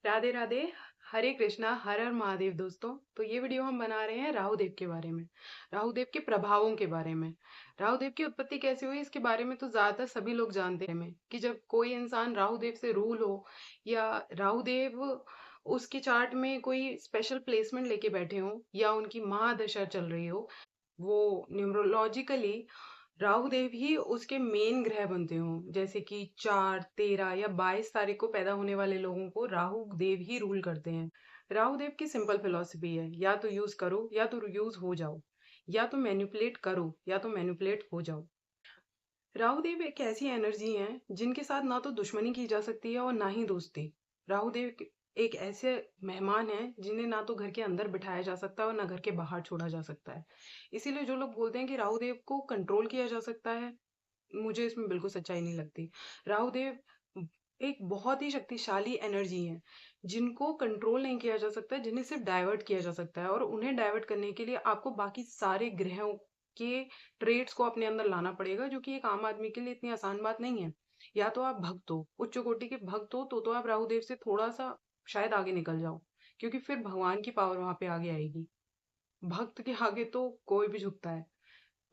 राधे राधे। हरे कृष्णा, हर हर महादेव दोस्तों। तो ये वीडियो हम बना रहे हैं राहु देव के बारे में, राहु देव के प्रभावों के बारे में। राहु देव की उत्पत्ति कैसे हुई इसके बारे में तो ज्यादातर सभी लोग जानते हैं कि जब कोई इंसान राहु देव से रूल हो या राहु देव उसके चार्ट में कोई स्पेशल प्लेसमेंट लेके बैठे हो या उनकी महादशा चल रही हो, वो न्यूमरोलॉजिकली राहु देव ही उसके मेन ग्रह बनते हों। जैसे कि 4, 13 या 22 तारीख को पैदा होने वाले लोगों को राहु देव ही रूल करते हैं। राहु देव की सिंपल फिलॉसफी है, या तो यूज करो या तो यूज हो जाओ, या तो मैनिपुलेट करो या तो मैनिपुलेट हो जाओ। राहु देव एक ऐसी एनर्जी है जिनके साथ ना तो दुश्मनी की जा सकती है और ना ही दोस्ती। राहु देव एक ऐसे मेहमान है जिन्हें ना तो घर के अंदर बिठाया जा सकता है और ना घर के बाहर छोड़ा जा सकता है। इसीलिए जो लोग बोलते हैं कि राहु देव को कंट्रोल किया जा सकता है, मुझे इसमें बिल्कुल सच्चाई नहीं लगती। राहु देव एक बहुत ही शक्तिशाली एनर्जी है जिनको कंट्रोल नहीं किया जा सकता, जिन्हें सिर्फ डाइवर्ट किया जा सकता है। और उन्हें डाइवर्ट करने के लिए आपको बाकी सारे ग्रहों के ट्रेड्स को अपने अंदर लाना पड़ेगा, जो कि एक आम आदमी के लिए इतनी आसान बात नहीं है। या तो आप भक्त हो, उच्च कोटि के भक्त हो, तो आप राहु देव से थोड़ा सा शायद आगे निकल जाओ, क्योंकि फिर भगवान की पावर वहां पे आगे आएगी। भक्त के आगे तो कोई भी झुकता है,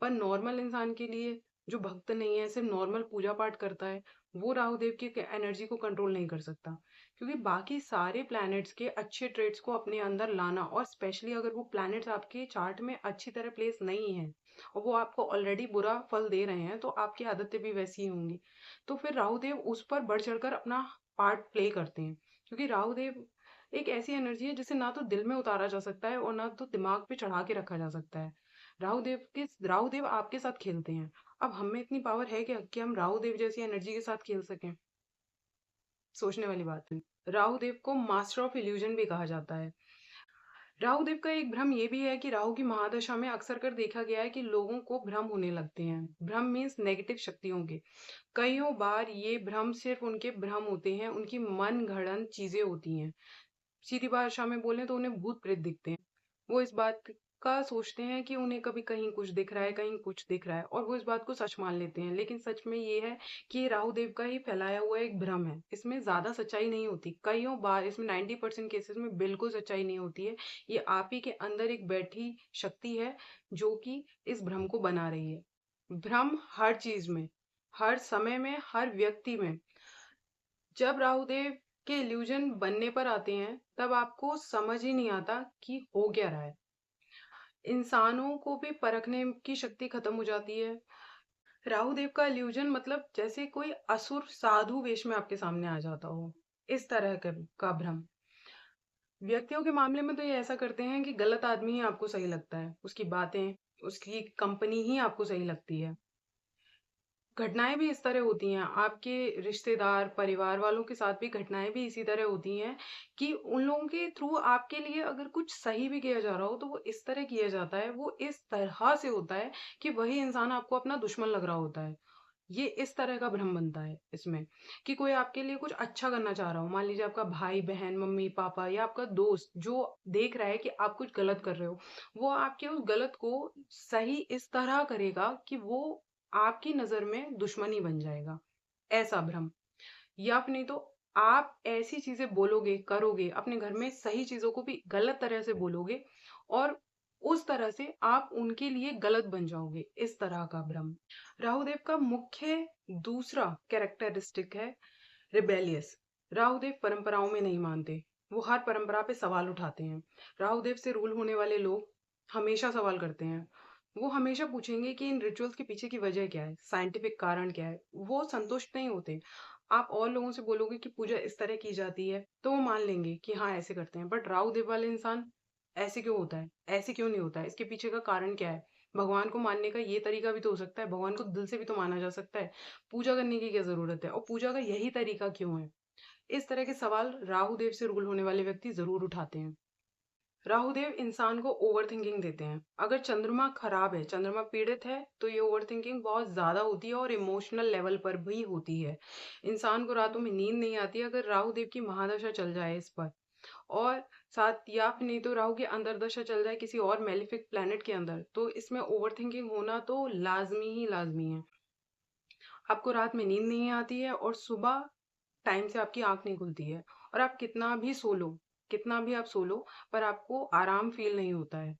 पर नॉर्मल इंसान के लिए जो भक्त नहीं है, सिर्फ नॉर्मल पूजा पाठ करता है, वो राहु देव की एनर्जी को कंट्रोल नहीं कर सकता। क्योंकि बाकी सारे प्लैनेट्स के अच्छे ट्रेड्स को अपने अंदर लाना, और स्पेशली अगर वो प्लैनेट्स आपके चार्ट में अच्छी तरह प्लेस नहीं है और वो आपको ऑलरेडी बुरा फल दे रहे हैं, तो आपकी आदतें भी वैसी ही होंगी। तो फिर राहु देव उस पर बढ़ चढ़कर अपना पार्ट प्ले करते हैं, क्योंकि राहु देव एक ऐसी एनर्जी है जिसे ना तो दिल में उतारा जा सकता है और ना तो दिमाग पे चढ़ा के रखा जा सकता है। राहु देव आपके साथ खेलते हैं। अब हम में इतनी पावर है क्या कि हम राहु देव जैसी एनर्जी के साथ खेल सकें? सोचने वाली बात है। राहु देव को मास्टर ऑफ इल्यूजन भी कहा जाता है। राहु देव का एक भ्रम ये भी है कि राहु की महादशा में अक्सर कर देखा गया है कि लोगों को भ्रम होने लगते हैं। भ्रम मीन्स नेगेटिव शक्तियों के। कईयों बार ये भ्रम सिर्फ उनके भ्रम होते हैं, उनकी मन गढ़ंत चीजें होती हैं। सीधी भाषा में बोले तो उन्हें भूत प्रेत दिखते हैं। वो इस बात का सोचते हैं कि उन्हें कभी कहीं कुछ दिख रहा है, कहीं कुछ दिख रहा है, और वो इस बात को सच मान लेते हैं। लेकिन सच में ये है कि ये राहु देव का ही फैलाया हुआ एक भ्रम है। इसमें ज्यादा सच्चाई नहीं होती। कईयों बार इसमें 90% केसेस में बिल्कुल सच्चाई नहीं होती है। ये आप ही के अंदर एक बैठी शक्ति है जो कि इस भ्रम को बना रही है। भ्रम हर चीज में, हर समय में, हर व्यक्ति में। जब राहुदेव के इल्यूजन बनने पर आते हैं, तब आपको समझ ही नहीं आता कि हो क्या रहा है। इंसानों को भी परखने की शक्ति खत्म हो जाती है। राहुदेव का इल्यूजन मतलब जैसे कोई असुर साधु वेश में आपके सामने आ जाता हो, इस तरह का भ्रम। व्यक्तियों के मामले में तो ये ऐसा करते हैं कि गलत आदमी ही आपको सही लगता है, उसकी बातें, उसकी कंपनी ही आपको सही लगती है। घटनाएं भी इस तरह होती हैं, आपके रिश्तेदार परिवार वालों के साथ भी घटनाएं भी इसी तरह होती हैं कि उन लोगों के थ्रू आपके लिए अगर कुछ सही भी किया जा रहा हो तो वो इस तरह किया जाता है, वो इस तरह से होता है कि वही इंसान आपको अपना दुश्मन लग रहा होता है। ये इस तरह का भ्रम बनता है इसमें, कि कोई आपके लिए कुछ अच्छा करना चाह रहा हो। मान लीजिए आपका भाई बहन मम्मी पापा या आपका दोस्त जो देख रहा है कि आप कुछ गलत कर रहे हो, वो आपके उस गलत को सही इस तरह करेगा कि वो आपकी नजर में दुश्मनी बन जाएगा। ऐसा भ्रम। या फिर नहीं तो आप ऐसी चीजें बोलोगे करोगे, अपने घर में सही चीजों को भी गलत तरह से बोलोगे, और उस तरह से आप उनके लिए गलत बन जाओगे, इस तरह का भ्रम। राहुदेव का मुख्य दूसरा कैरेक्टरिस्टिक है रिबेलियस। राहुदेव परंपराओं में नहीं मानते, वो हर परंपरा पे सवाल उठाते हैं। राहुदेव से रूल होने वाले लोग हमेशा सवाल करते हैं। वो हमेशा पूछेंगे कि इन रिचुअल्स के पीछे की वजह क्या है, साइंटिफिक कारण क्या है। वो संतुष्ट नहीं होते। आप और लोगों से बोलोगे कि पूजा इस तरह की जाती है तो वो मान लेंगे कि हाँ ऐसे करते हैं, बट राहुदेव वाले इंसान ऐसे क्यों होता है, ऐसे क्यों नहीं होता है, इसके पीछे का कारण क्या है। भगवान को मानने का ये तरीका भी तो हो सकता है, भगवान को दिल से भी तो माना जा सकता है। पूजा करने की क्या जरूरत है, और पूजा का यही तरीका क्यों है। इस तरह के सवाल राहु देव से रूल होने वाले व्यक्ति जरूर उठाते हैं। राहु देव इंसान को ओवर थिंकिंग देते हैं। अगर चंद्रमा खराब है, चंद्रमा पीड़ित है, तो ये ओवर थिंकिंग बहुत ज्यादा होती है और इमोशनल लेवल पर भी होती है। इंसान को रातों में नींद नहीं आती अगर राहु देव की महादशा चल जाए इस पर। और साथ या फिर नहीं तो राहु की अंतर्दशा चल जाए किसी और मेलिफिक प्लेनेट के अंदर, तो इसमें ओवर थिंकिंग होना तो लाजमी ही लाजमी है। आपको रात में नींद नहीं आती है और सुबह टाइम से आपकी आंख नहीं खुलती है। और आप कितना भी आप सो लो, पर आपको आराम फ़ील नहीं होता है।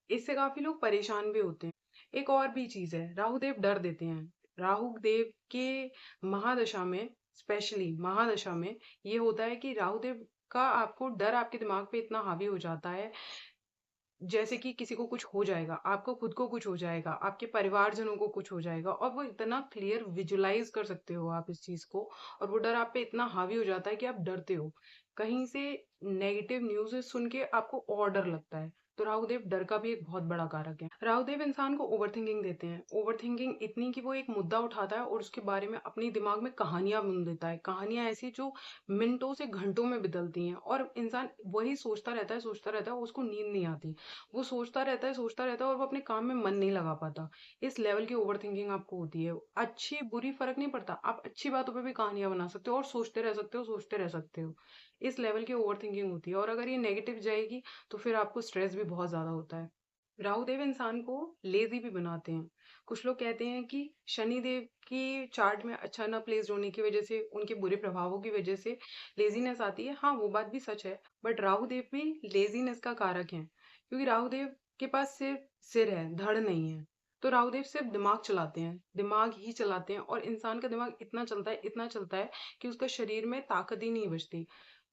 इससे काफ़ी लोग परेशान भी होते हैं। एक और भी चीज़ है, राहु देव डर देते हैं। राहु देव के महादशा में, स्पेशली महादशा में ये होता है कि राहु देव का आपको डर आपके दिमाग पे इतना हावी हो जाता है, जैसे कि किसी को कुछ हो जाएगा, आपको खुद को कुछ हो जाएगा, आपके परिवारजनों को कुछ हो जाएगा, और वो इतना क्लियर विजुलाइज़ कर सकते हो आप इस चीज़ को, और वो डर आप पे इतना हावी हो जाता है कि आप डरते हो। कहीं से नेगेटिव न्यूज़ सुन के आपको और डर लगता है। तो राहुदेव डर का भी एक बहुत बड़ा कारक है। राहुदेव इंसान को ओवरथिंकिंग देते हैं। ओवरथिंकिंग इतनी कि वो एक मुद्दा उठाता है और उसके बारे में अपने दिमाग में कहानियाँ बुन देता है। कहानियाँ ऐसी जो मिनटों से घंटों में बदलती हैं, और इंसान वही सोचता रहता है, उसको नींद नहीं आती। वो सोचता रहता है और वो अपने काम में मन नहीं लगा पाता। इस लेवल की ओवरथिंकिंग आपको होती है। अच्छी बुरी फ़र्क नहीं पड़ता, आप अच्छी बातों पे भी कहानियाँ बना सकते हो और सोचते रह सकते हो। इस लेवल की ओवरथिंकिंग होती है, और अगर ये नेगेटिव जाएगी तो फिर आपको स्ट्रेस भी बहुत ज़्यादा होता है। राहुदेव इंसान को लेज़ी भी बनाते हैं। कुछ लोग कहते हैं कि शनिदेव की चार्ट में अच्छा ना प्लेस्ड होने की वजह से, उनके बुरे प्रभावों की वजह से लेज़ीनेस आती है। हाँ, वो बात भी सच है, बट राहुदेव भी लेज़ीनेस का कारक हैं। क्योंकि राहुदेव के पास सिर्फ सिर है, धड़ नहीं है। तो राहुदेव सिर्फ दिमाग चलाते हैं, दिमाग ही चलाते हैं, और इंसान का दिमाग इतना चलता है कि उसका शरीर में ताकत ही नहीं बचती।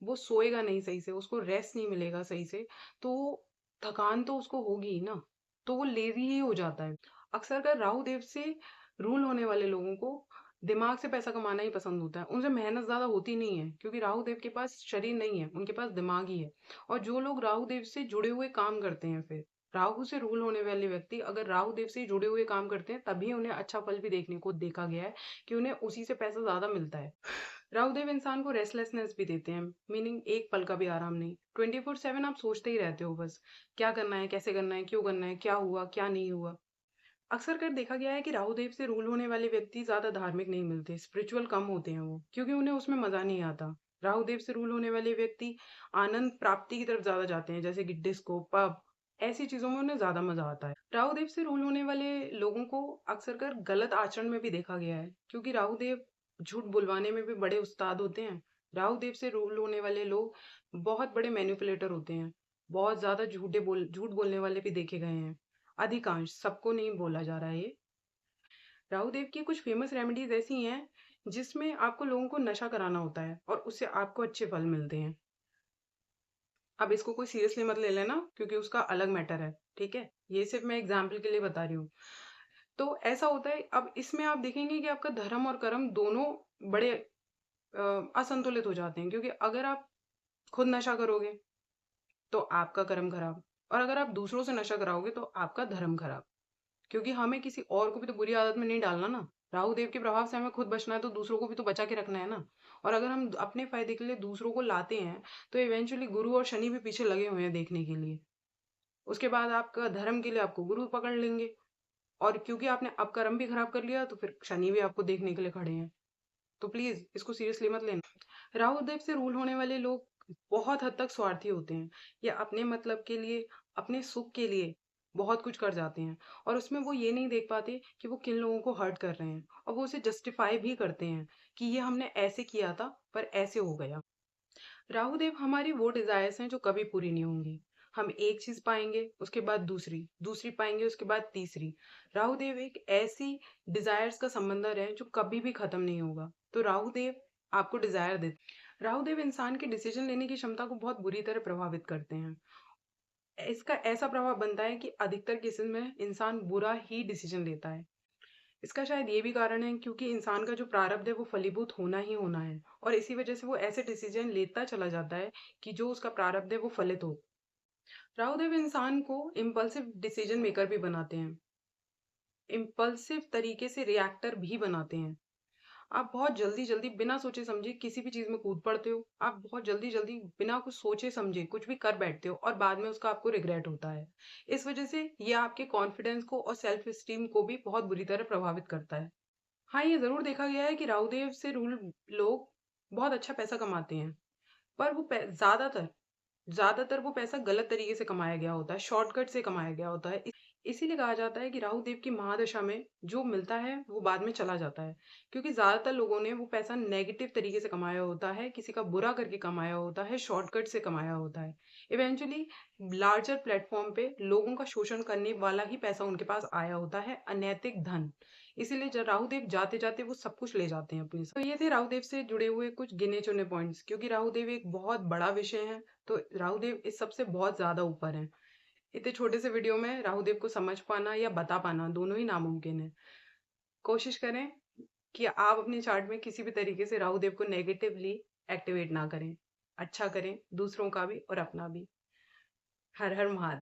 वो सोएगा नहीं सही से, उसको रेस्ट नहीं मिलेगा सही से, तो थकान तो उसको होगी ही ना, तो वो लेज़ी ही हो जाता है। अक्सर कर राहु देव से रूल होने वाले लोगों को दिमाग से पैसा कमाना ही पसंद होता है। उनसे मेहनत ज़्यादा होती नहीं है, क्योंकि राहु देव के पास शरीर नहीं है, उनके पास दिमाग ही है। और जो लोग राहु देव से जुड़े हुए काम करते हैं, फिर राहु से रूल होने वाले व्यक्ति अगर राहु देव से जुड़े हुए काम करते हैं, तभी उन्हें अच्छा फल भी देखने को देखा गया है कि उन्हें उसी से पैसा ज़्यादा मिलता है। राहुदेव इंसान को रेस्टलेसनेस भी देते हैं, मीनिंग एक पल का भी आराम नहीं। 24/7 आप सोचते ही रहते हो बस, क्या करना है, कैसे करना है, क्यों करना है, क्या हुआ, क्या नहीं हुआ। अक्सर कर देखा गया है कि राहुदेव से रूल होने वाले व्यक्ति ज्यादा धार्मिक नहीं मिलते, स्पिरिचुअल कम होते हैं वो, क्योंकि उन्हें उसमें मजा नहीं आता। राहुदेव से रूल होने वाले व्यक्ति आनंद प्राप्ति की तरफ ज्यादा जाते हैं, जैसे कि डिस्को, पब, ऐसी चीजों में उन्हें ज्यादा मजा आता है। राहुदेव से रूल होने वाले लोगों को अक्सर कर गलत आचरण में भी देखा गया है, क्योंकि राहुदेव झूठ बुलवाने में भी बड़े उस्ताद होते हैं। राहुदेव से रूल होने वाले लोग बहुत बड़े मैनिपुलेटर होते हैं। बहुत ज्यादा झूठ बोलने वाले भी देखे गए हैं। अधिकांश, सबको नहीं बोला जा रहा है ये। राहुदेव की कुछ फेमस रेमेडीज ऐसी हैं जिसमें आपको लोगों को नशा कराना होता है और उससे आपको अच्छे फल मिलते हैं। अब इसको कोई सीरियसली मत ले लेना, क्योंकि उसका अलग मैटर है, ठीक है? ये सिर्फ मैं एग्जाम्पल के लिए बता रही हूँ। तो ऐसा होता है, अब इसमें आप देखेंगे कि आपका धर्म और कर्म दोनों बड़े असंतुलित हो जाते हैं, क्योंकि अगर आप खुद नशा करोगे तो आपका कर्म खराब, और अगर आप दूसरों से नशा कराओगे तो आपका धर्म खराब। क्योंकि हमें किसी और को भी तो बुरी आदत में नहीं डालना ना। राहु देव के प्रभाव से हमें खुद बचना है, तो दूसरों को भी तो बचा के रखना है ना। और अगर हम अपने फायदे के लिए दूसरों को लाते हैं, तो इवेंचुअली गुरु और शनि भी पीछे लगे हुए हैं देखने के लिए। उसके बाद आपका धर्म के लिए आपको गुरु पकड़ लेंगे, और क्योंकि आपने अब कर्म भी खराब कर लिया, तो फिर शनि भी आपको देखने के लिए खड़े हैं। तो प्लीज इसको सीरियसली मत लेना। राहु देव से रूल होने वाले लोग बहुत हद तक स्वार्थी होते हैं। ये अपने मतलब के लिए, अपने सुख के लिए बहुत कुछ कर जाते हैं, और उसमें वो ये नहीं देख पाते कि वो किन लोगों को हर्ट कर रहे हैं, और वो उसे जस्टिफाई भी करते हैं कि ये हमने ऐसे किया था, पर ऐसे हो गया। राहु देव हमारी वो डिजायर्स हैं जो कभी पूरी नहीं होंगी। हम एक चीज पाएंगे, उसके बाद दूसरी, दूसरी पाएंगे, उसके बाद तीसरी। राहु देव एक ऐसी डिजायर्स का समंदर है जो कभी भी खत्म नहीं होगा। तो राहु देव आपको डिजायर देते। राहु देव इंसान की डिसीजन लेने की क्षमता को बहुत बुरी तरह प्रभावित करते हैं। इसका ऐसा प्रभाव बनता है कि अधिकतर केसेस में इंसान बुरा ही डिसीजन लेता है। इसका शायद ये भी कारण है क्योंकि इंसान का जो प्रारब्ध है वो फलीभूत होना ही होना है, और इसी वजह से वो ऐसे डिसीजन लेता चला जाता है कि जो उसका प्रारब्ध है वो फलित हो। राहुदेव इंसान को इम्पल्सिव डिसीजन मेकर भी बनाते हैं, इम्पल्सिव तरीके से रिएक्टर भी बनाते हैं। आप बहुत जल्दी जल्दी बिना सोचे समझे किसी भी चीज में कूद पड़ते हो। आप बहुत जल्दी जल्दी बिना कुछ सोचे समझे कुछ भी कर बैठते हो, और बाद में उसका आपको रिग्रेट होता है। इस वजह से ये आपके कॉन्फिडेंस को और सेल्फ स्टीम को भी बहुत बुरी तरह प्रभावित करता है। हाँ, ये ज़रूर देखा गया है कि राउदेव से रूल लोग बहुत अच्छा पैसा कमाते हैं, पर वो ज़्यादातर ज़्यादातर वो पैसा गलत तरीके से कमाया गया होता है, शॉर्टकट से कमाया गया होता है। इसीलिए कहा जाता है कि राहु देव की महादशा में जो मिलता है वो बाद में चला जाता है, क्योंकि ज्यादातर लोगों ने वो पैसा नेगेटिव तरीके से कमाया होता है, किसी का बुरा करके कमाया होता है, शॉर्टकट से कमाया होता है। इवेंचुअली लार्जर प्लेटफॉर्म पे लोगों का शोषण करने वाला ही पैसा उनके पास आया होता है, अनैतिक धन। इसीलिए जब राहु देव जाते जाते वो सब कुछ ले जाते हैं अपने साथ। तो ये थे राहु देव से जुड़े हुए कुछ गिने चुने पॉइंट्स, क्योंकि राहु देव एक बहुत बड़ा विषय है। तो राहु देव इस सबसे बहुत ज्यादा ऊपर है। इतने छोटे से वीडियो में राहुदेव को समझ पाना या बता पाना दोनों ही नामुमकिन है। कोशिश करें कि आप अपने चार्ट में किसी भी तरीके से राहुदेव को नेगेटिवली एक्टिवेट ना करें। अच्छा करें, दूसरों का भी और अपना भी। हर हर महादेव।